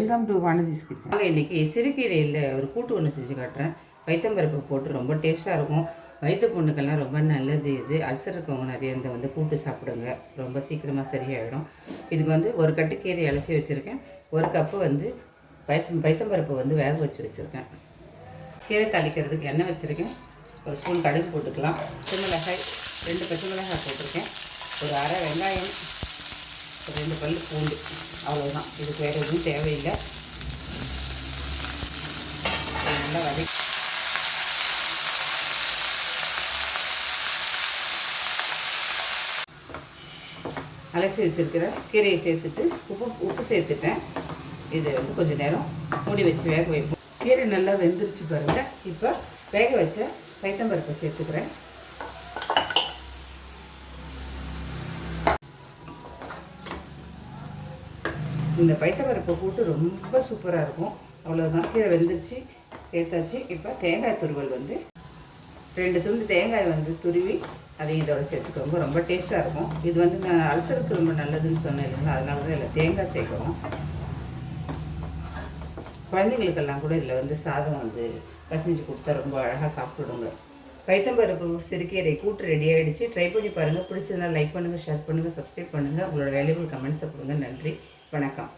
Welcome to Vanathi's kitchen. இன்றைக்கி சிறுகீரையில் ஒரு கூட்டு ஒன்று செஞ்சு காட்டுறேன். பைத்தம்பருப்பு போட்டு ரொம்ப டேஸ்ட்டாக இருக்கும். வயிற்று புண்ணுக்கெல்லாம் ரொம்ப நல்லது. இது அல்சர் இருக்கவங்க நிறைய இந்த கூட்டு சாப்பிடுங்க, ரொம்ப சீக்கிரமாக சரியாயிடும். இதுக்கு ஒரு கட்டு கீரை அலசி வச்சுருக்கேன். ஒரு கப்பு பைத்தம்பருப்பு வேக வச்சு வச்சுருக்கேன். கீரை தாளிக்கிறதுக்கு எண்ணெய் வச்சுருக்கேன். ஒரு ஸ்பூன் கடுகு போட்டுக்கலாம். பச்சை மிளகாய் 2 பச்சை மிளகாய் போட்டிருக்கேன். ஒரு அரை வெங்காயம், 2 பல் பூண்டு, அவ்வளோதான். இதுக்கு வேறு எதுவும் தேவையில்லை. நல்லா அலசி வச்சுருக்கிற கீரையை சேர்த்துட்டு உப்பு சேர்த்துட்டேன். இது கொஞ்சம் நேரம் மூடி வச்சு வேக வைப்போம். கீரை நல்லா வெந்துருச்சு பாருங்கள். இப்போ வேக வச்ச பைத்தம்பருப்பை சேர்த்துக்கிறேன். இந்த பைத்தம்பருப்பை கூட்டு ரொம்ப சூப்பராக இருக்கும். அவ்வளோதான், கீரை வெந்துருச்சு, சேர்த்தாச்சு. இப்போ தேங்காய் துருவல் 2 துண்டு தேங்காய் துருவி அதையும் இதோட சேர்த்துக்கோங்க. ரொம்ப டேஸ்ட்டாக இருக்கும். இது நான் அல்சருக்கு ரொம்ப நல்லதுன்னு சொன்னேன் இல்லைங்களா, அதனால தான் இதில் தேங்காய் சேர்க்குறோம். குழந்தைங்களுக்கெல்லாம் கூட இதில் சாதம் பசைஞ்சு கொடுத்தா ரொம்ப அழகாக சாப்பிடுங்க. பைத்தம்பருப்பு சிறுகீரை கூட்டு ரெடி ஆகிடுச்சு. ட்ரை பண்ணி பாருங்கள். பிடிச்சதுனா லைக் பண்ணுங்கள், ஷேர் பண்ணுங்கள், சப்ஸ்கிரைப் பண்ணுங்கள். உங்களோட வேல்யூபிள் கமெண்ட்ஸை கொடுங்க. நன்றி, வணக்கம்.